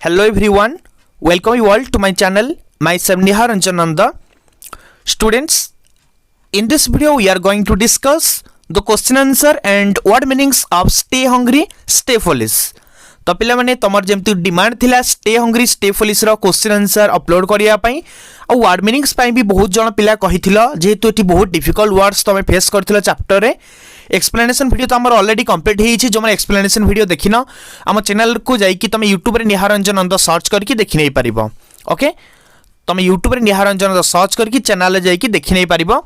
Hello everyone, welcome you all to my channel. Myself Nihar Ranjan Nanda. Students, in this video we are going to discuss the question answer and word meanings of stay hungry, stay foolish. तो पिला माने तमर जेमती demand थिला stay hungry stay फोलिस रो question answer upload करिया पई आ word meanings पई भी बहुत जण पिला कहिथिलो जेहेतु एटी बहुत डिफिकल्ट वर्ड्स तमे फेस करथिलो चैप्टर रे एक्सप्लेनेशन वीडियो तो हमर ऑलरेडी कंप्लीट हेछि जो माने एक्सप्लेनेशन वीडियो देखिनो हम चैनल को जाई कि तमे YouTube रे निहार रंजन नंद सर्च करके देखि नै परिबो। ओके, तमे YouTube रे निहार रंजन नंद सर्च करके चैनल रे जाई कि देखि नै परिबो।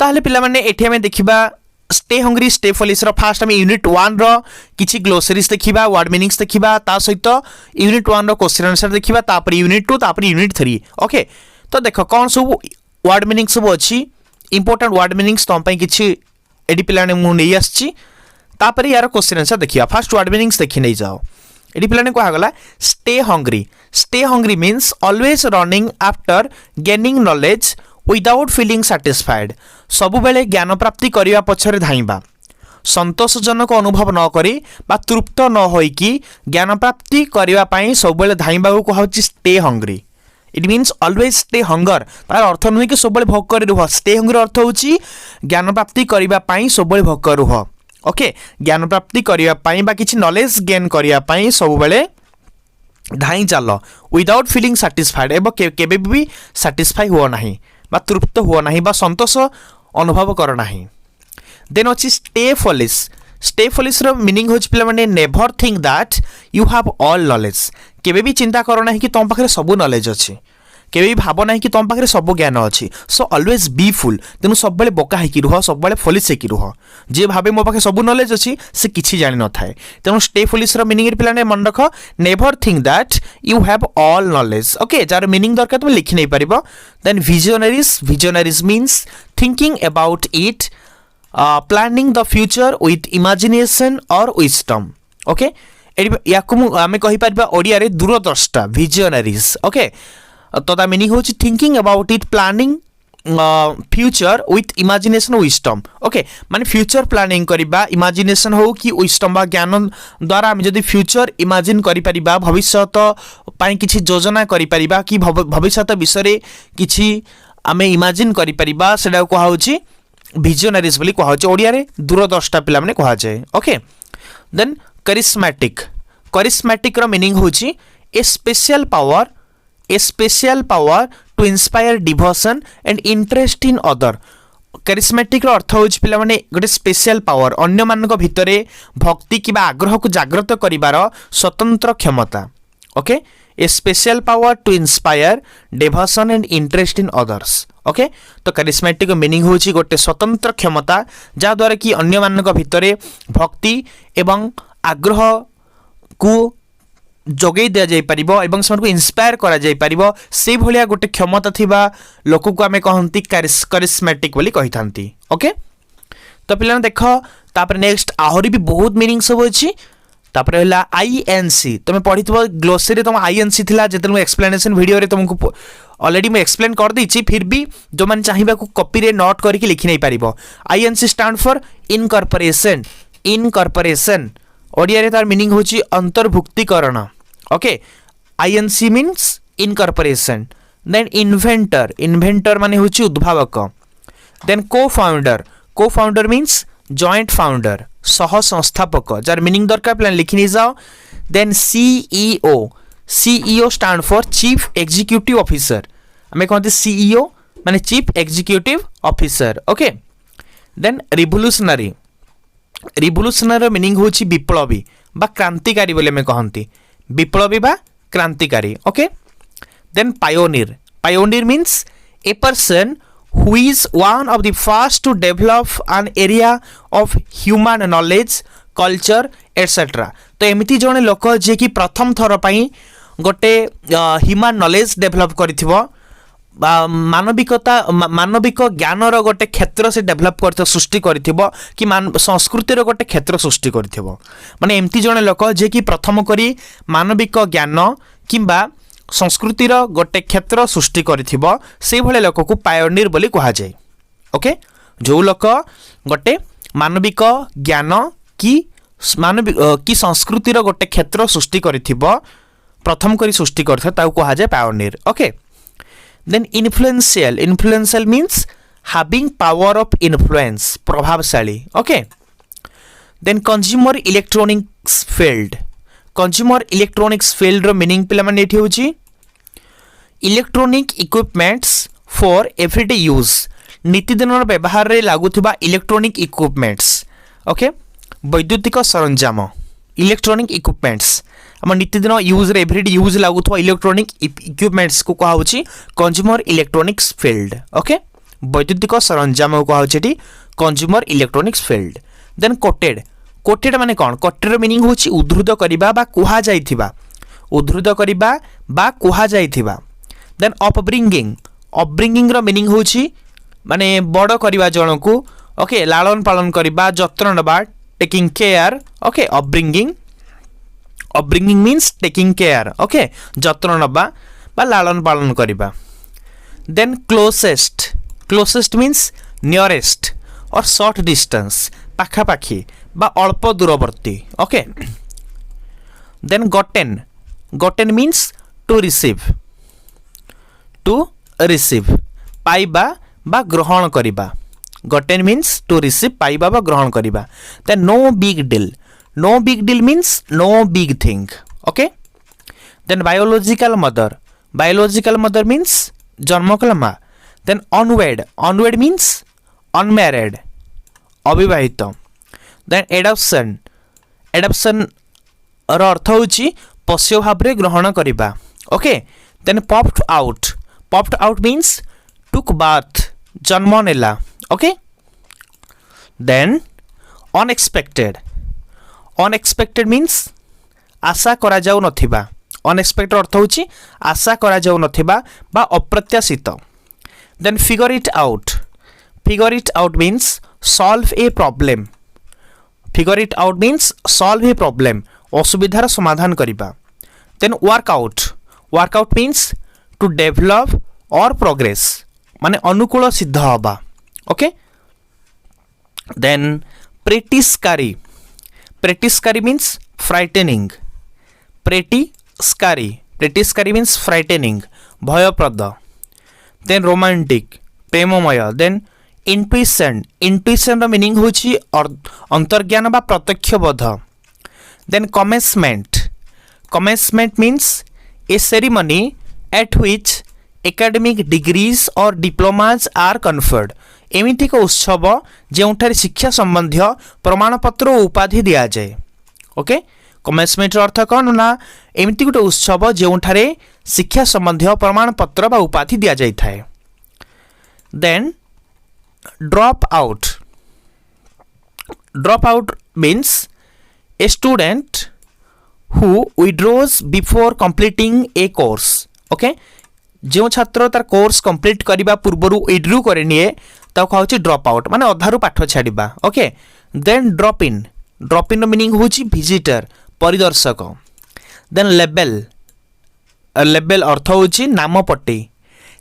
ताहले पिला माने एठी हमें देखिबा स्टे हंग्री स्टे फोलिस रो फास्ट हम यूनिट 1 रो किछि ग्लोसरीज देखिबा वर्ड मीनिंग्स देखिबा ता सहित यूनिट 1 रो क्वेश्चन आंसर देखिबा तापर यूनिट 2 तापर यूनिट 3। ओके, तो देखो कोन सब वर्ड मीनिंग्स सब अछि इंपोर्टेंट वर्ड मीनिंग्स तम पई किछि एडी पिलाने मु नै आछि तापर यार क्वेश्चन आंसर देखिबा। फर्स्ट वर्ड मीनिंग्स देखि नै जाओ। एडी पिलाने को आगला stay hungry means always running after gaining knowledge without feeling satisfied. सबु बेले ज्ञान प्राप्ति करिवा पछरे धाइबा संतोषजनक अनुभव न करी बा तृप्त न होई कि ज्ञान प्राप्ति करिवा पई सब बेले धाइबा को कहउची stay hungry. It means always stay hunger. तार अर्थ नुहे कि सब बेले भोक करि रुह। स्टे हंग्री अर्थ होची ज्ञान प्राप्ति करिवा पई सब बेले भोक रुह। ओके, ज्ञान प्राप्ति करिवा पई बा किछि नॉलेज गेन करिवा पई सब बेले धाई चल विदाउट फीलिंग सैटिस्फाइड एबो केबे भी सैटिस्फाई हो नाही बा तृप्त हो नाही बा संतोष अनुभव कर नाही। देन अछि स्टे फोलिस रो मीनिंग होच पिला माने never think that you have all knowledge. केबे भी चिंता कर नाही कि तुम पाखरे सब नॉलेज अछि, केबे भी भाव नाही कि तुम पाखरे सब ज्ञान अछि। So always be fool. तेनु सब बेले बोका है कि रुह, सब बेले फोलिस है कि रुह। जे भाबे मो पाखे सब नॉलेज अछि से किछि जानि न थाए। तेनु स्टे फोलिस रो मीनिंग पिला ने मन रख never think that you have all knowledge. Okay, जार मीनिंग दरकार तुम लिखि नै परिबो। Then visionaries means thinking about it, planning the future with imagination और विजडम। ओके, याकु आमे कहि परबा ओडिया रे दूरदर्शिता विजनरीज। ओके, तो ता मीनिंग होची thinking about it, planning future with imagination wisdom. Okay, माने फ्यूचर प्लानिंग करिबा इमेजिनेशन हो कि विजडम बा ज्ञान द्वारा हम जदी फ्यूचर इमेजिन करि परिबा भविष्यत पई किछि योजना करि परिबा कि भविष्यत विषय किछि आमे इमेजिन करि परिबा सेडा को होची विजनरीज बोली को होची। ओडिया रे दूरदर्शिता पिला माने को जाय। ओके, देन करिस्मेटिक रो मीनिंग होची a special power to inspire devotion and interest in other. Charismatic रो अर्थ होची पिला माने गोटे स्पेशल पावर अन्य मानक भितरे भक्ति किबा आग्रह को जागृत करिवार स्वतंत्र क्षमता। Okay, a special power to inspire devotion and interest in others. Okay, तो करिस्मेटिक मीनिंग होची गोटे स्वतंत्र क्षमता जा द्वारा कि अन्य मानक भितरे भक्ति एवं आग्रह को जोगई दिया जाय परिबो एवं समको इंस्पायर करा जाय परिबो से भलिया गोटे क्षमता थिबा लोक को आमे कहंती करिस्मेटिक बोली कहिथांती। ओके, तो पिला देखो तापर नेक्स्ट आहुरी भी बहुत मीनिंग सब अछि। तापर हला आईएनसी तमे पढितबो ग्लोसरी तम आईएनसी थिला जेतन एक्सप्लेनेशन वीडियो रे तुमको ऑलरेडी मैं एक्सप्लेन कर दी। फिर भी जो मन चाहिबा को कॉपी रे नोट करके लिखि नै परिबो। INC stand for incorporation. Odia रे तार मीनिंग होची अंतर्भुक्तिकरण। Okay, INC means incorporation. Then inventor माने होची उद्भावक। Then cofounder means joint founder सह संस्थापक जार मीनिंग दरकार प्लान लिखि नै जाओ। Then CEO stand for chief executive officer. हमें कहते सीईओ माने chief executive officer. Okay, then revolutionary meaning होची विप्लवी बा क्रांतिकारी बोले में कहंती विप्लवी बा क्रांतिकारी। Okay, then pioneer means a person who is one of the first to develop an area of human knowledge, culture, etc. तो एमिति जने लोक जे कि प्रथम थर पई गोटे ह्यूमन नॉलेज डेवलप करिथिबो मानविक ज्ञान रो गोटे क्षेत्र से डेवलप करथिबो सृष्टि करिथिबो कि संस्कृति रो गोटे क्षेत्र सृष्टि करिथिबो। माने एमिति जने लोक जे कि प्रथम करी मानविक ज्ञान किंबा संस्कृतिर गोटे क्षेत्र सृष्टि करिथिबो से भले लोक को पायोनियर बोली कहा जाय। ओके, जो लोक गोटे मानविक ज्ञान कि संस्कृतिर गोटे क्षेत्र सृष्टि करिथिबो प्रथम करी सृष्टि करथा ताऊ कहा जाए pioneer okay then influential means having power of influence प्रभावशाली okay then consumer electronics field रो मीनिंग पिला माने एठी होची electronic equipments for everyday use नित्यदिन व्यवहार रे लागुथिबा इलेक्ट्रॉनिक इक्विपमेंट्स ओके वैद्युतिक सरंजाम इलेक्ट्रॉनिक इक्विपमेंट्स हम नित्यदिन यूज रे एवरीडे यूज लागुथबा इलेक्ट्रॉनिक इक्विपमेंट्स को कहा होची कंज्यूमर इलेक्ट्रॉनिक्स फील्ड ओके वैद्युतिक सरंजाम को कहा होची consumer electronics field then coated माने कोन कोटेड मीनिंग होची उद्धृत करिबा बा कुहा जाइथिबा उद्धृत करिबा बा कुहा जाइथिबा देन अपब्रिंगिंग रो मीनिंग होची माने बड़ करिबा जणको ओके लालन पालन करिबा जत्न नबा taking care okay upbringing means taking care okay जत्न नबा बा लालन पालन करिबा देन क्लोजेस्ट मीन्स नियरेस्ट और शॉर्ट डिस्टेंस पाखापाखी बा अल्प दूरवर्ती okay then gotten means to receive पाइबा बा ग्रहण करिबा गटेन मीन्स टू रिसीव पाइबा बा ग्रहण करिबा then no big deal means no big thing okay then biological mother means जन्मकला माँ देन अनवेड मीन्स अनमैरिड अविवाहित देन एडॉप्शन रो अर्थ होची पश्य भाव रे ग्रहण करिबा okay then popped out means टुक बाथ जन्म नेला ओके देन अनएक्सपेक्टेड मीन्स आशा करा जाउ नथिबा अनएक्सपेक्टेड अर्थ होची आशा करा जाउ नथिबा बा अप्रत्याशित then figure it out means solve a problem असुविधार समाधान करिबा then workout means to develop और प्रोग्रेस माने अनुकूल सिद्ध हवा okay then pretty scary means frightening pretty scary means frightening भयप्रद देन रोमांटिक प्रेममय देन इंट्यूशन मीनिंग होची अंतर्ज्ञान बा प्रत्यक्ष बोध then commencement means a ceremony at which academic degrees और डिप्लोमाज आर कन्फर्ड एमिति एक उत्सव जोठारे शिक्षा संबंधी प्रमाणपत्र और उपाधि दि जाए ओके कमेंसमेंट अर्थ कौन ना एमिति गोटे उत्सव जोठारे शिक्षा संबंधी प्रमाणपत्र बा उपाधि दि जाए थाए then drop out means a student who withdraws before completing a course okay जो छात्र तार कोर्स कंप्लीट करने पूर्वर विड्रू करे निए कहा ड्रॉप आउट माने अधारू पाठ छाड़ा okay then drop in meaning होची विजिटर परिदर्शक देन लेबल अर्थ होची नाम पट्टी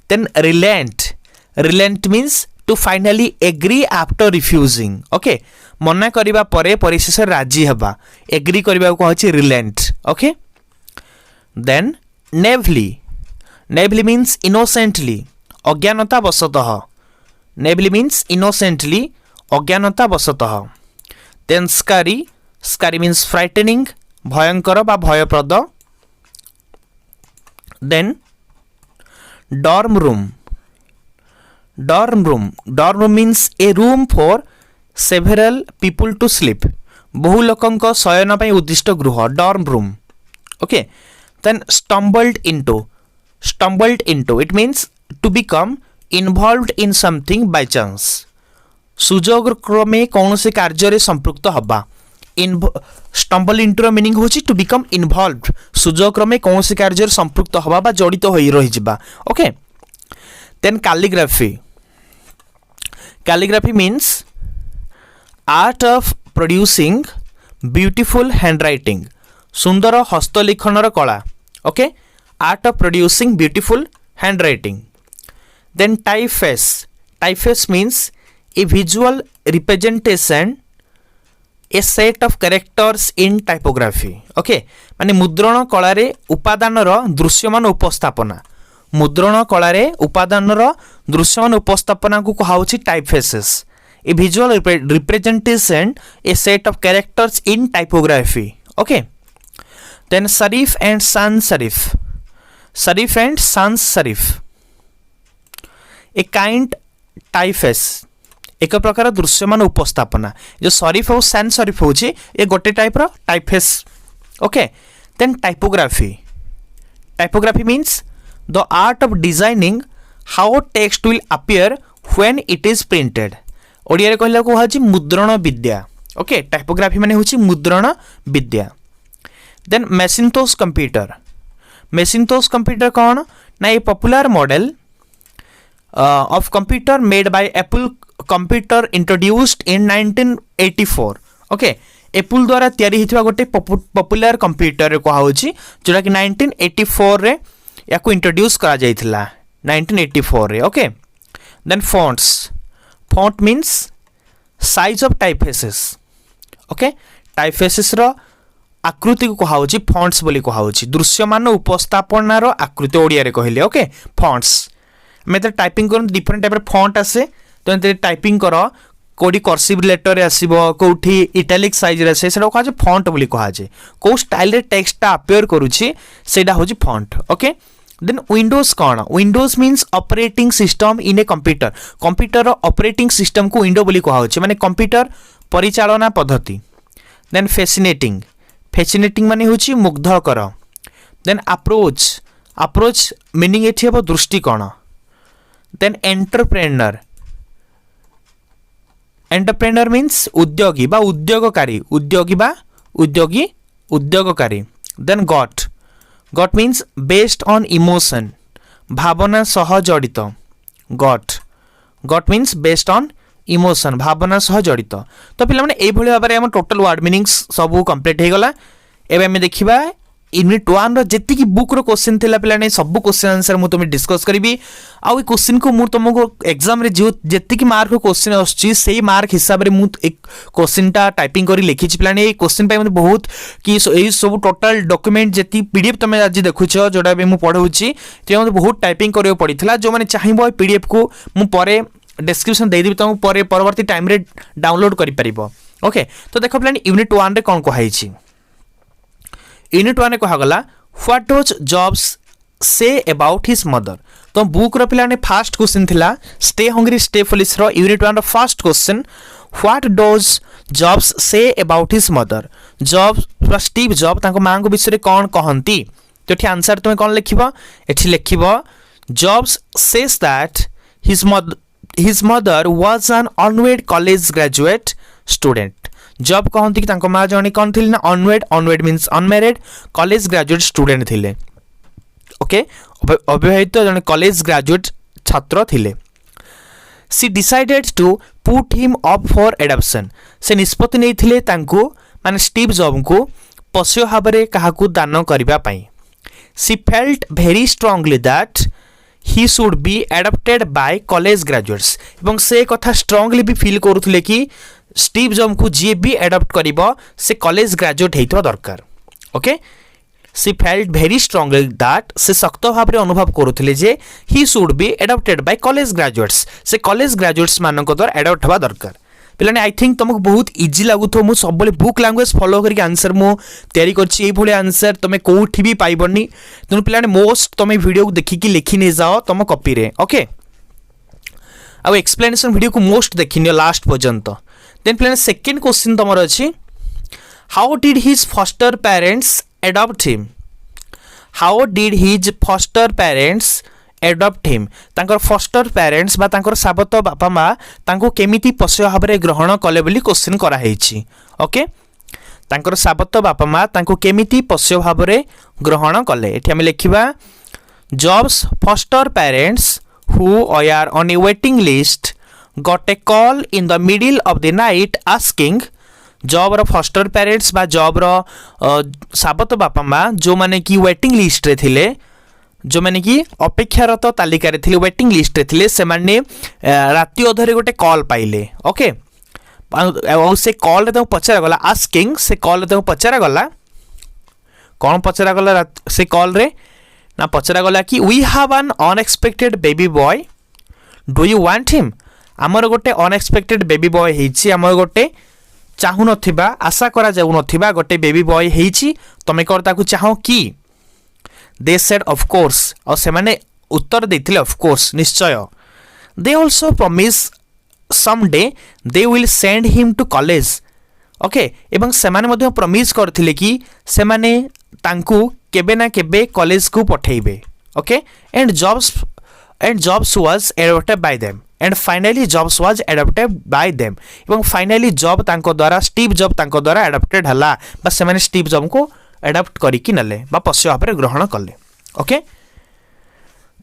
then relent means to finally agree after refusing okay मना करबा परे परिशेष राजी हबा एग्री करबा को होची relent okay then naively means innocently अज्ञानता वशतः देन स्कारी मीन्स फ्राइटेनिंग भयंकर बा भयप्रद then dorm room means a room for several people to sleep बहु लोकंक शयन पई उद्दिष्ट गृह dorm room okay then stumbled into it means to become involved in something by chance सुजोग क्रमे कौन से कार्य रे संपृक्त हबा स्टम्बल इनटू मीनिंग होची टू बिकम इन्वॉल्व्ड सुजोग क्रमे कौन से कार्य रे संपृक्त हबा बा जड़ित होई रहि जिबा okay then calligraphy means art of producing beautiful handwriting सुंदर हस्तलिखनर कला okay art of producing beautiful handwriting then typeface means a visual representation a set of characters in typography okay माने मुद्रण कला रे उपादानर दृश्यमान उपस्थापना मुद्रण कला रे उपादानर दृश्यमान उपस्थापना को कहाउछि typefaces a visual representation a set of characters in typography okay then serif and sans serif a kind typeface एक प्रकार दृश्यमान उपस्थापना जो शरीफ और sans serif होछि ए गोटे टाइप रो typeface okay then typography means the art of designing how text will appear when it is printed Odia रे कहला को हाजी मुद्रण विद्या ओके टाइपोग्राफी माने होछि मुद्रण विद्या देन मैसिंटोश कंप्यूटर कौन ना ए popular model of computer made by Apple computer introduced in 1984 okay Apple द्वारा तैयारी हितवा गोटे पॉपुलर कंप्यूटर को हाउची जोटा कि 1984 रे याको इंट्रोड्यूस करा जायथिला 1984 रे okay then font means size of typefaces okay typefaces रो आकृति को कहाउची फॉन्ट्स बोली कहाउची दृश्यमान उपस्थापनार आकृति ओडिया रे कहले ओके फॉन्ट्स मैं तो टाइपिंग कर डिफरेंट टाइप फॉन्ट आसे तो टाइपिंग कर कोडी कर्सिव लेटर रे आसीबो कोठी इटैलिक साइज रे आसे सेटा कहाजे फॉन्ट बोली कहाजे को स्टाइल रे टेक्स्ट ता अपीयर करूची सेटा होची फॉन्ट ओके देन विंडोज कौन Windows means operating system in a computer operating system को विंडो बोली कहाउची माने कंप्यूटर परिचालना पद्धति देन फैसिनेटिंग माने होची मुग्धकर देन अप्रोच मीनिंग एठी हबो दृष्टिकोण देन एंटरप्रेन्योर मीन्स उद्योगी बा उद्योगकारी then gut means based on emotion भावना सह जड़ित gut means based on emotion भावना सह जड़ित तो पिला माने एई भली भाबरे हम टोटल वर्ड मीनिंग्स सब कंप्लीट हे गला एबे हम देखिबा यूनिट 1 रो जेति की बुक रो क्वेश्चन थिला पिला ने सब क्वेश्चन आंसर मु तुम डिस्कस करबी आ ई क्वेश्चन को मु तुमको एग्जाम रे जो जेति की मार्क रो क्वेश्चन आछी सेही मार्क हिसाब रे मु एक क्वेश्चन टा टाइपिंग करी लिखि छि पिला ने ए क्वेश्चन पय मते बहुत कि एई सब टोटल डॉक्यूमेंट जेति पीडीएफ तमे आज देखुछो जोडा बे मु पढौछि ते मते बहुत टाइपिंग करियो पड़िथला जो माने चाहिबो पीडीएफ को मु परे डिस्क्रिप्शन दे देबी तुम परे परवर्ती टाइम रे डाउनलोड करि परिबो ओके तो देखो प्लान यूनिट 1 रे कोन कहाई छि यूनिट 1 रे कहा गला what does Jobs say about his mother तो बुक रो प्लान फर्स्ट क्वेश्चन थिला स्टे हंग्री स्टे फुलिश रो यूनिट 1 रो first question what does Jobs say about his mother Steve Jobs ताको मां को विषय रे कोन कहंती तो एठी आंसर तुम कोन लिखिबो एठी लिखिबो Jobs says that his mother was an unwed college graduate student Job कहंती कि तांको मां जणी कोन थिले ना unwed means unmarried college graduate student थिले ओके अविवाहित जने कॉलेज ग्रेजुएट छात्र थिले she decided to put him up for adoption से निष्पत्ति नै थिले तांको माने स्टीव जॉब को पशु भाबरे काहाकू दान करिबा पई सी felt very strongly that he should be adopted by college graduates एवं से कथा स्ट्रांगली भी फील करूथले कि स्टीव जॉब को जे भी एडॉप्ट करिवो से कॉलेज ग्रेजुएट हेइतो दरकार okay C felt very strongly that से सख्त भाव रे अनुभव करूथले जे he should be adopted by college graduates से कॉलेज ग्रेजुएट्स मानको द्वारा एडॉप्ट हवा दरकार पिलाने आई थिंक तुमको बहुत इजी लागुथो मु सब बोले बुक लैंग्वेज फॉलो करके आंसर मु तैयारी करछि एई भले आंसर तमे कोठी भी पाइबनी तुम पिलाने मोस्ट तमे वीडियो को देखि कि लिखि नै जाओ तम कॉपी रे ओके अब एक्सप्लेनेशन वीडियो को मोस्ट देखिनियो लास्ट पर्यंत देन पिलाने सेकंड क्वेश्चन तमर अछि how did his foster parents adopt him how did his foster parents adopt him तांकर फॉस्टर पेरेंट्स बा तांकर साबत बापा माँ तांको केमिति पशु भाव में ग्रहण कले बोली क्वेश्चन करा हेछि ओके तांकर साबत बापा माँ तांको केमिति पशु भाव में ग्रहण कले एठी हम लिखिबा Jobs foster parents who are on a waiting list got a call in the middle of the night asking Job रो फॉस्टर पेरेंट्स बा जॉब रो साबत बापा माँ जो माने कि वेटिंग लिस्ट रे थिले जो मैंने कि अपेक्षारत तालिका रे थिले वेटिंग लिस्ट रे थिले से माने राति अधरे गोटे कॉल पाइले ओके से कॉल रे पचरा गला आस्किंग से कॉल रे पचरा गला कौन पचरा गला से कॉल रे ना पचरा गला कि we have an unexpected baby boy do you want him आमर गोटे अनएक्सपेक्टेड बेबी बॉय हेछि आमर गोटे चाहू नथिबा आशा करा जाऊ नथिबा गोटे बेबी बॉय हेछि तमे कर ताकू चाहो कि दे सेड ऑफ कोर्स और से माने उत्तर देथिले ऑफ कोर्स निश्चय they also promise some day they will send him to college okay एवं से माने मध्ये प्रॉमिस करथिले कि से माने तांकू केबे ना केबे कॉलेज को पठेइबे okay and jobs was adopted by them and finally jobs was adopted by them एवं फाइनली जॉब तांको द्वारा स्टीव जॉब तांको द्वारा एडॉप्टेड हला बा से माने स्टीव जॉब को एडॉप्ट करिकि नले बा पश्य भाबरे ग्रहण कले ओके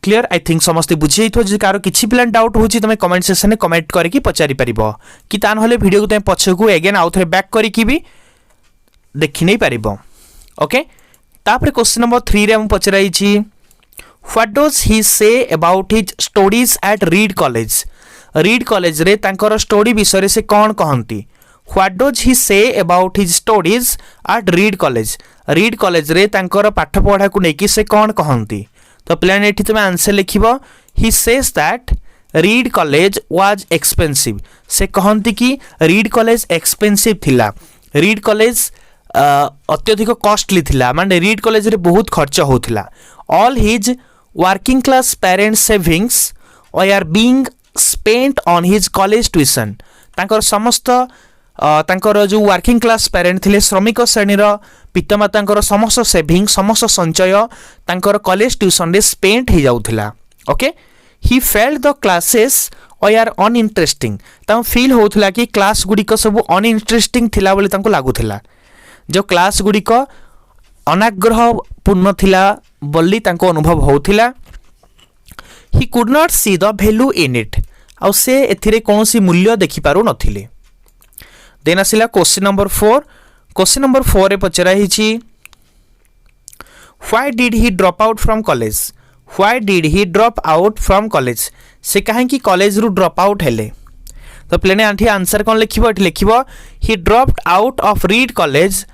क्लियर आई थिंक समस्त बुझी थो जे कार किछि प्लान डाउट होची तमे कमेंट सेक्शन में कमेंट करके पचारि परिबो कि तान होले वीडियो को तमे पछकू अगेन आउ थरे बैक करके भी देखि नै परिबो ओके तापर क्वेश्चन नंबर 3 रे हम पचराई छी what does he say about his studies at Reed college रे तांकर स्टडी विषय से कौन कहंती what does he say about his studies at Reed college रे तांकर पाठ पढ़ा को नेकी से कौन कहंती तो प्लान एठी तुम आंसर लिखिबो he says that Reed College was expensive से कहंती कि रीड कॉलेज एक्सपेंसिव थिला रीड कॉलेज अत्यधिक कॉस्टली थिला माने रीड कॉलेज रे बहुत खर्च होथिला all his working class parents savings are being spent on his college tuition तांकर समस्त तांकर जो वर्किंग क्लास पेरेंट थिले श्रमिक श्रेणीर पितामातांकर समस्त सेविंग समस्त संचय तांकर कॉलेज ट्यूशन रे स्पेंट हो जाउथिला okay he felt the classes are uninteresting ता फील होउथिला कि क्लास गुडी को सब अनइंटरेस्टिंग थिला बोली तांको लागुथिला जो क्लास गुडी को अनाग्रह पूर्ण थिला बोली तांको अनुभव होउथिला he could not see the value in it आ से एथिरे कोनोसी मूल्य देखि पारु नथिले देन आसिला क्वेश्चन नंबर 4 रे पचरा हिची why did he drop out from college से काहे कि कॉलेज रु ड्रॉप आउट हेले तो प्लेने आंठी आंसर कोन लिखिबो एठी लिखिबो he dropped out of Reed College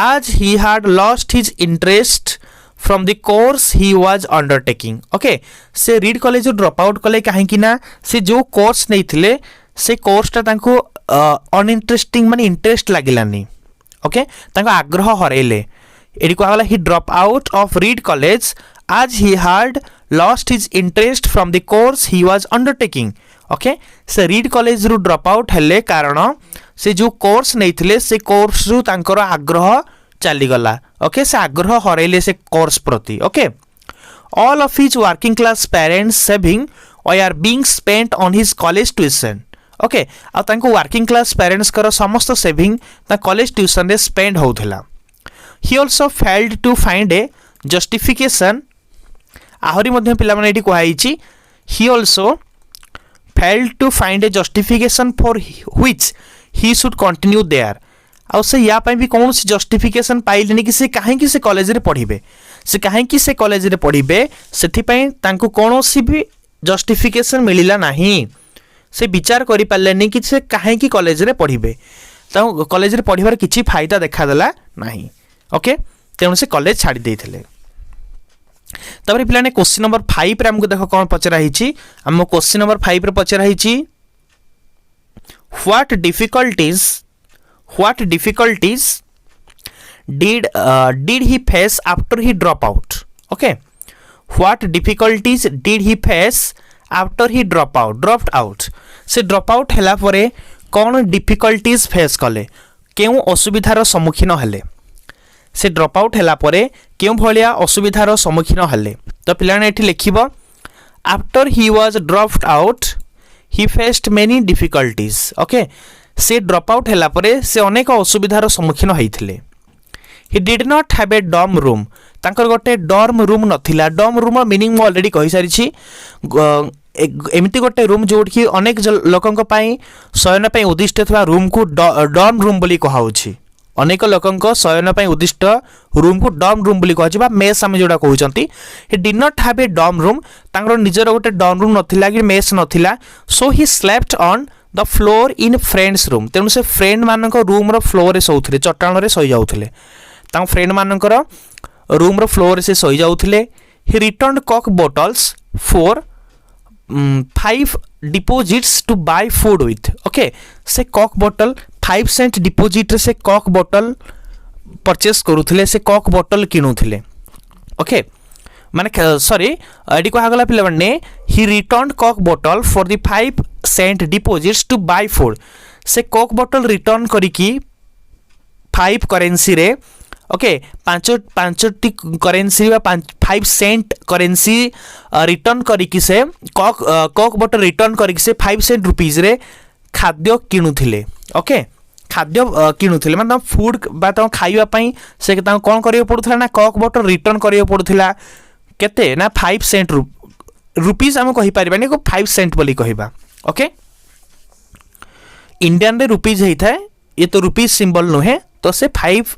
as he had lost his interest from the course he was undertaking okay से रीड कॉलेज ड्रॉप आउट कले काहे कि ना से जो कोर्स नै थिले से कोर्स ता तांको अनइंटरेस्टिंग माने इंटरेस्ट लागिलानी ओके तांको आग्रह हरेले एडी को आला he drop out of Reed College as he had lost his interest from the course he was undertaking okay से रीड कॉलेज रु ड्रॉप आउट हेले कारण से जो कोर्स नहीं थिले से कोर्स रु तांकर आग्रह चली गला ओके से आग्रह हरेले से कोर्स प्रति okay all of his working class parents saving are being spent on his college tuition okay आ तांको वर्किंग क्लास पेरेंट्स कर समस्त सेविंग ता कॉलेज ट्यूशन रे स्पेंड होउथला he also failed to find a justification आहुरी मध्ये पिला माने एठी कोहाइची he also failed to find a justification for which he should continue there आउ से या पई भी कौन सी जस्टिफिकेशन पाइलेनी कि से काहे कि से कॉलेज रे पढिबे से काहे कि से कॉलेज रे पढिबे सेथि पई तांको कोनोसी भी जस्टिफिकेशन मिलिला नाही से विचार करि पालेनी कि से काहे कि कॉलेज रे पढिबे ता कॉलेज रे पढिबार किछि फायदा देखा देला नाही ओके तेनु से कॉलेज छाडी देथिले तबरे पिलाने क्वेश्चन नंबर 5 रे हमको देखो कोन पचरा हिची हम क्वेश्चन नंबर 5 रे पचरा हिची what difficulties did he face after he drop out okay what difficulties did he face after he dropped out से ड्रॉप आउट हैला परे कोन डिफिकल्टीज फेस कले केउ असुविधार सम्मुखीन हेले से ड्रॉप आउट हैला परे केउ भलिया असुविधार सम्मुखीन हेले तो पिलाने एठी लिखिबो after he was dropped out he faced many difficulties okay से ड्रॉप आउट हैला परे से अनेक असुविधार सम्मुखीन होइथिले he did not have a dorm room तांकर गोटे डॉर्म रूम नथिला डॉर्म रूम मीनिंग मो ऑलरेडी कहि सारी छी एमती गोटे रूम जोठी अनेक लोकंक पई शयन पई उद्दिष्ट थवा रूम को डॉर्म रूम बोली कहाउछि अनेक लोकंक शयन पई उद्दिष्ट रूम को डॉर्म रूम बोली कहछि बा मेस हम जोडा कहउचंती he did not have a dorm room तांकर निजर गोटे डॉर्म रूम नथिला कि मेस नथिला so he slept on the floor in friends room तेणु से फ्रेंड मानक रूम रो फ्लोर रे सोउथिले चट्टान रे सोई जाउथिले तां फ्रेंड मानकर रूम रो फ्लोर रे से सोई जाउथिले he returned coke bottles for 5 deposits to buy food with okay से कॉक बॉटल 5 सेंट डिपोजिट रे से कॉक बॉटल परचेस करूथिले से कॉक बॉटल किनुथिले ओके माने सॉरी एडी कहा गला पिले माने he returned coke bottle for the 5 cent deposits to buy food से कॉक बॉटल रिटर्न करिकी 5 करेंसी रे ओके पांचटी करेंसी बा 5 सेंट करेंसी रिटर्न करिकी से कॉक बॉटल रिटर्न करिकी से 5 सेंट रुपीज रे खाद्य किनुथिले ओके खाद्य किनुथिले मतलब फूड बा त खाइबा पई से कोन करियो पडुथला ना कॉक बॉटल रिटर्न करियो पडुथला केते ना 5 सेंट रुपीज हम कहि परिबानी को 5 सेंट बोली कहिबा ओके इंडियन रे रुपीज हेई थाए ये तो रुपीज सिंबल नुहे तो से 5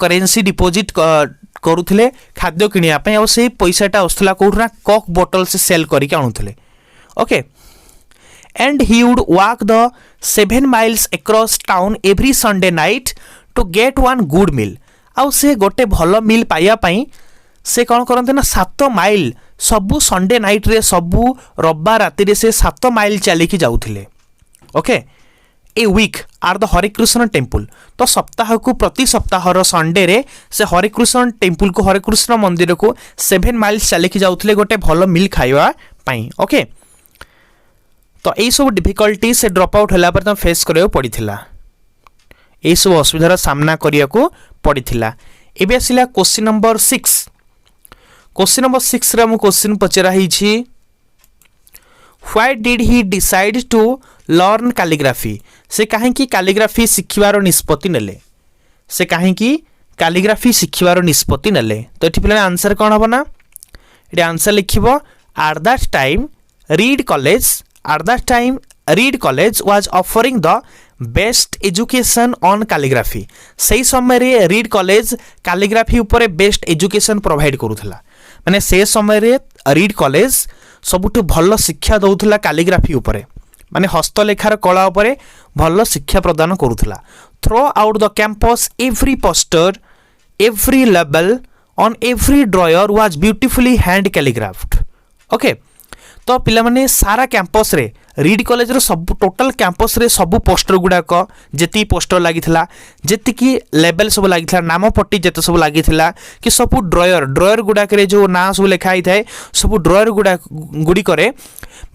करेंसी डिपोजिट करूथिले खाद्य किनिया पई और से पैसाटा आस्तला कोठना कॉक बॉटल से सेल करिक आनुथिले okay and he would walk the 7 miles across town every Sunday night to get one good meal आउ से गोटे भलो मिल पाइया पई से कौन करते ना 7 माइल सबु संडे नाइट रे सबु रविवार राति रे से 7 माइल चलिकी जाउथिले okay a week are the Harekrishna temple तो सप्ताह को प्रति सप्ताह संडे रे से हरिकृष्ण टेम्पल को हरिकृष्ण मंदिर को 7 माइल चलिकी जाउथिले गोटे भलो मिल खाइबा पई ओके तो यही सब डिफिकल्टी से ड्रॉप आउट होला पर फेस करियो पड़िथिला यही सब असुविधार सामना करिया को पड़िथिला एबे आसिला क्वेश्चन नंबर 6 रे हम क्वेश्चन पचरा ही छी why did he decide to learn calligraphy से काहे की कैलीग्राफी सिखिबार निष्पत्ति नेले से काहे की कैलीग्राफी सिखिबार निष्पत्ति नेले तो एठी पिला आंसर कोन हबो ना एठी आंसर लिखिबो at that time Reed College was offering the best education on calligraphy सही समय रे रीड कॉलेज कैलीग्राफी ऊपर बेस्ट एजुकेशन प्रोवाइड करूथला माने से समय रे रीड कॉलेज सबुठु भलो शिक्षा दउथला कैलीग्राफी ऊपर माने हस्तलेखार कला ऊपर भलो शिक्षा प्रदान करूथला throughout the campus every poster every label on every drawer was beautifully hand calligraphed okay तो पिला माने सारा कैंपस रे रीड कॉलेज रो सब टोटल कैंपस रे सब पोस्टर गुडाक जेती पोस्टर लागिथिला जेती की लेबल सब लागिथिला नाम पट्टी जेते सब लागिथिला कि सब ड्रॉयर गुडाक रे जो ना सब लिखा ही थाए सब ड्रॉयर गुडी करे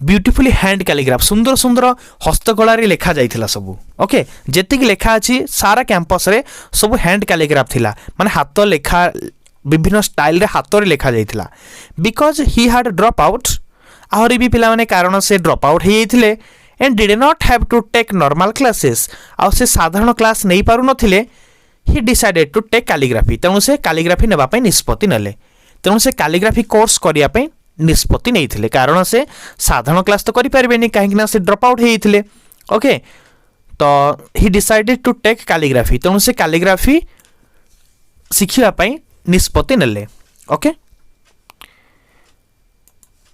ब्यूटीफुली हैंड कैलीग्राफ सुंदर सुंदर हस्तकला रे लिखा जाइथिला सब ओके जेती की लिखा अछि सारा कैंपस रे सब हैंड कैलीग्राफ थिला माने हाथ लेखा विभिन्न स्टाइल रे हाथ रे लिखा जाइथिला because he had drop out आहरी भी पिला माने कारण से ड्रॉप आउट हे जाइथिले and did not have to take normal classes आ से साधारण क्लास नहीं पारु नथिले he decided to take calligraphy तेणु से कैलीग्राफी नेबा पई निष्पत्ति नेले तेणु से कैलीग्राफी कोर्स करिया पई निष्पत्ति नैथिले कारण से साधारण क्लास तो करि परबेनी काहे कि ना से ड्रॉप आउट हे जाइथिले ओके तो he decided to take calligraphy तेणु से कैलीग्राफी सिखिया पई निष्पत्ति नेले ओके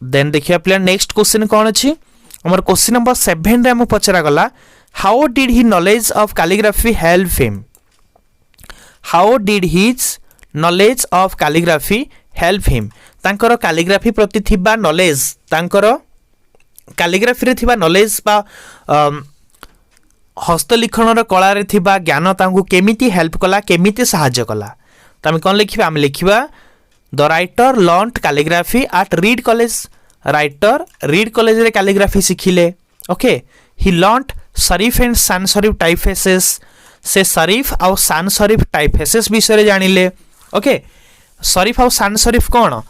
देन देखिया प्ले नेक्स्ट क्वेश्चन कौन अछि हमर क्वेश्चन नंबर 7 रे हम पचरा गला how did he knowledge of calligraphy help him how did his knowledge of calligraphy help him तांकर कैलीग्राफी प्रति थिबा नॉलेज तांकर कैलीग्राफी रे थिबा नॉलेज बा हस्तलिखन र कला रे थिबा ज्ञान तांकु केमिति हेल्प कला केमिति सहाय्य कला त हम कोन लिखिबा हम लिखिबा The writer learnt calligraphy at Reed College. Writer Reed College रे calligraphy सिखिले. Okay. He learnt serif and sans serif typefaces. से serif और sans serif typefaces विषय जानिले. Okay. serif और sans serif कौन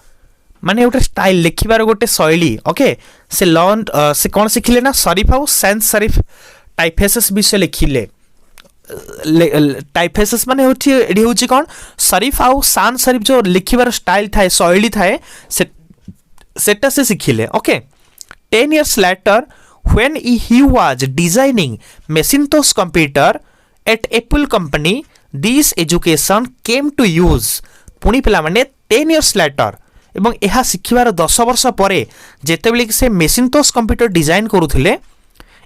माने गोटे स्टाइल लिखिबार गोटे शैली ओके से लर्न से कौन सिखिले ना serif और sans serif typefaces विषय लिखिले टाइपफेसेस माने होची कौन serif आउ sans serif जो लिखिबार स्टाइल थाए शैली थाए सेटा से सिखिले okay 10 years later when he was designing Macintosh computer at Apple company this education came to use पुणी पिला माने 10 years later एवं यह सिखिबार 10 वर्ष परे जेतेबेले से Macintosh computer डिजाइन करूथिले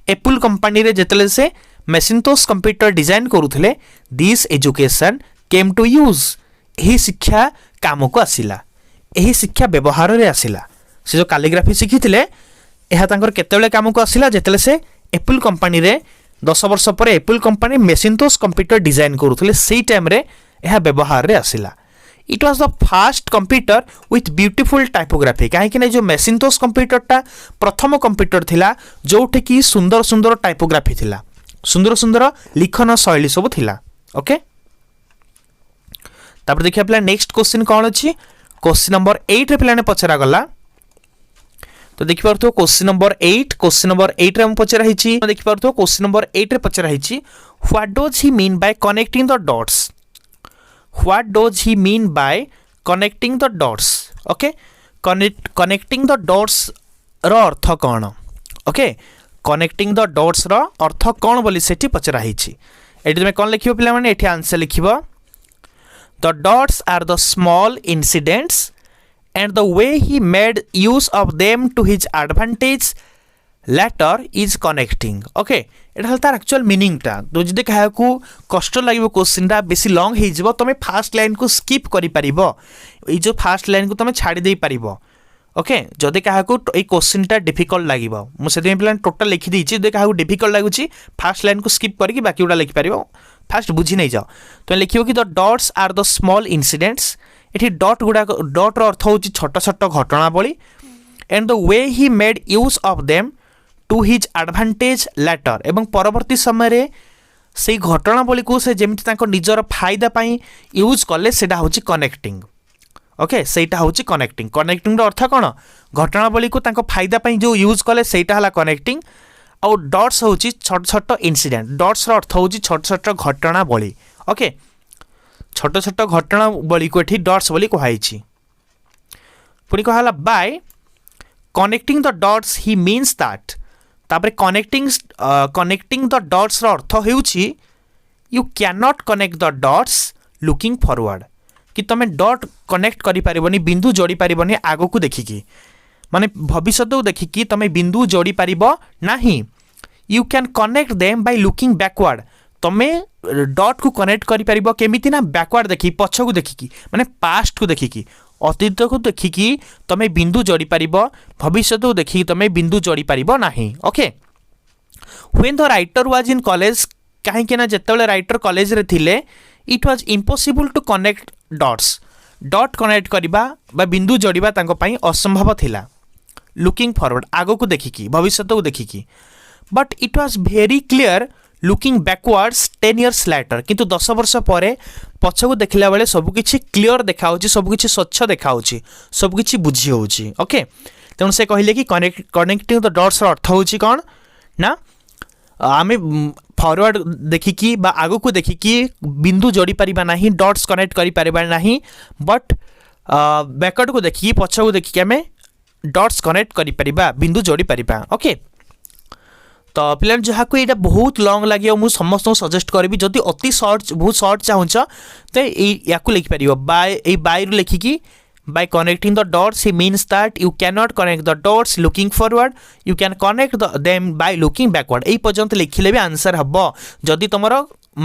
एप्पल कंपनी रे जेतले से मैकिन्टोश कंप्यूटर डिजाइन करूथिले this education came to use एही शिक्षा काम को आसिला एही शिक्षा व्यवहार रे आसिला से जो कैलीग्राफी शिखिथिले एहा तांकर केतेबेले काम को आसिला जेतले से एप्पल कंपनी रे 10 वर्ष पर Apple company Macintosh computer design करूथिले सेही टाइम रे एहा व्यवहार रे आसिला it was the fast computer with beautiful typography कहीं जो मैकिन्टोश कंप्यूटरटा प्रथम कंप्यूटर थिला जोठी की सुंदर सुंदर टाइपोग्राफी थिला सुंदर सुंदर लिखन शैली सब थिला ओके तापर देखिया पिला नेक्स्ट क्वेश्चन कौन अछि क्वेश्चन नंबर 8 रे पिलाने पचरा गला तो देखि परथो क्वेश्चन नंबर 8 रे हम पचरा हिची देखि परथो क्वेश्चन नंबर 8 रे पचरा हिची what does he mean by connecting the dots What does he mean by connecting the dots? Okay, connecting the dots रो अर्थ कौन? Okay, connecting the dots रो अर्थ कौन बोली सेठी पचरा हिची एठी तुमे कौन लिखिबो पिला माने एठी answer लिखिबो The dots are the small incidents and the way he made use of them to his advantage later is connecting. Okay, एटा हल तार एक्चुअल मीनिंग टा तो जदि कहा को कष्ट लागिबो क्वेश्चन टा बेसी लॉन्ग हे जिवो तमे फर्स्ट लाइन को स्किप करि परिबो ए जो फर्स्ट लाइन को तमे छाडी देई परिबो ओके जदि कहा को ए क्वेश्चन टा डिफिकल्ट लागिबो मु सेति प्लान टोटल लिखि दिछि जदि कहा को डिफिकल्ट लागुछि फर्स्ट लाइन को स्किप करके बाकी उडा लिखि परिबो फर्स्ट बुझी नै जाओ तो लिखिबो कि the dots are the small incidents एठी डॉट गुडा डॉट रो अर्थ होछि छोट छोट घटनावली and the way he made use of them to his advantage later एवं परवर्ती समय रे से घटनावली को से जेमिति तांको निजर फायदा पई यूज कले सेटा होछि कनेक्टिंग ओके सेटा होछि कनेक्टिंग कनेक्टिंग रो अर्थ कोन घटनावली को तांको फायदा पई जो यूज कले सेटा हला कनेक्टिंग और डॉट्स होछि छोट छोट इंसिडेंट डॉट्स रो अर्थ होछि छोट छोट घटनावली ओके छोट छोट घटनावली को एठी डॉट्स बोली कहै छी पुनी कहला by connecting the dots he means that तापर कनेक्टिंग द डॉट्स रो अर्थ हेउछि you can not connect the dots looking forward कि तमे डॉट कनेक्ट करि परिबनी बिंदु जोड़ी परिबनी आगो को देखिकी माने भविष्य को देखिकी तमे बिंदु जोड़ी परिबो नाही you can connect them by looking backward तमे डॉट को कनेक्ट करि परिबो केमिति ना बैकवर्ड देखि पछ को देखिकी माने पास्ट को देखिकी अतीत को देखिकी तमे बिंदु जोड़ी परिबो भविष्य को देखिकी तमे बिंदु जोड़ी परिबो नाही okay when the writer was in college काहे के ना जेतेबेले राइटर कॉलेज रे थिले it was impossible to connect dots dot connect करिबा बा बिंदु जोड़िबा तांको पई असंभव थिला लुकिंग फॉरवर्ड आगो को देखिकी भविष्य को देखिकी but it was very clear looking backwards 10 years later किंतु 10 वर्ष परे पछको देखिला बेले सब किछि क्लियर देखा होछि सब किछि स्वच्छ देखा होछि सब किछि बुझी होछि ओके तेणु से कहले कि कनेक्टिंग द डॉट्स रो अर्थ होछि कोन ना आमे फॉरवर्ड देखिकी बा आगो को देखिकी बिंदु जोड़ी परिबा नाही डॉट्स कनेक्ट करि परिबा नाही बट बैकवर्ड को देखिकी पछको देखिकी आमे डॉट्स कनेक्ट करि परिबा बिंदु जोड़ी परिबा ओके तो पिलान जहाँ को ये बहुत लॉन्ग लगे मुझे समस्त सजेस्ट करी जदि अति सर्ट बहुत सर्ट चाहूच तो या लिखिपर बाय रु लिखिकी by connecting the dots he means that you can not connect the dots looking forward you can connect them by looking backward यही पर्यंत लिखिले भी आंसर हम जदि तुम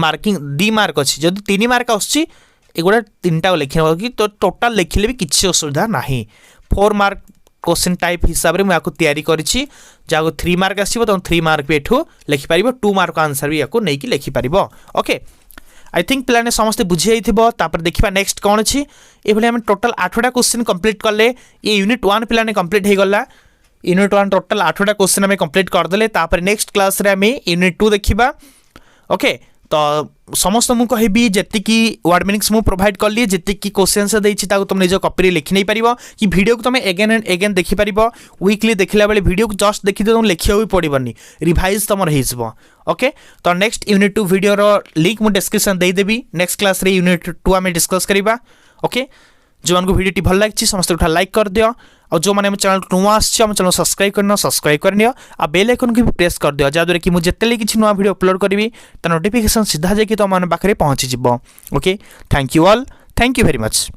मार्किंग 2 मार्क अच्छी जदि 3 मार्क आसुची एगुड़ा 3टा लिखिन कि तो टोटाल लिखिले भी किसी असुविधा नहीं 4 मार्क क्वेश्चन टाइप हिसाब से मुझे तैयारी करिछि जाको 3 मार्क आसीबो तो 3 मार्क भी एठू लिखि परिबो 2 मार्क आंसर भी याको नै कि लिखि परिबो ओके आई थिंक पिलाने समस्त बुझी जाइथिबो तापर देखिबा नेक्स्ट कोन अछि ए भले हम टोटल 8टा क्वेश्चन कंप्लीट करले ये यूनिट 1 पिलाने कंप्लीट हे गला यूनिट 1 टोटल 8टा क्वेश्चन हम कंप्लीट कर देले तापर नेक्स्ट क्लास रे हम यूनिट 2 देखिबा ओके तो समस्त मु कहबी जेति की वर्ड मीनिंग्स मु प्रोवाइड कर लिए जेति की क्वेश्चंस देछि ताको तुम निज कॉपी रे लिखि नै परिबो कि वीडियो को तुम अगेन एंड अगेन देखि परिबो वीकली देखिला बेले वीडियो को जस्ट देखि तुम लिखियो भी पड़िबनी रिवाइज तुम रहिसबो ओके तो नेक्स्ट यूनिट 2 वीडियो रो लिंक मु डिस्क्रिप्शन दे देबी नेक्स्ट क्लास रे यूनिट 2 हम डिस्कस करिबा ओके जो मन को वीडियो टी भल लागछि समस्त उठा लाइक कर दियो और जो माने हम चैनल नुआ आछि हम चैनल सब्सक्राइब करनियो आ बेल आइकन को भी प्रेस कर दियो जादुरे कि मु जेतेले किछि नुआ वीडियो अपलोड करबी त नोटिफिकेशन सीधा जे कि तो मन पाखरे पहुंची जिवो okay thank you all thank you very much.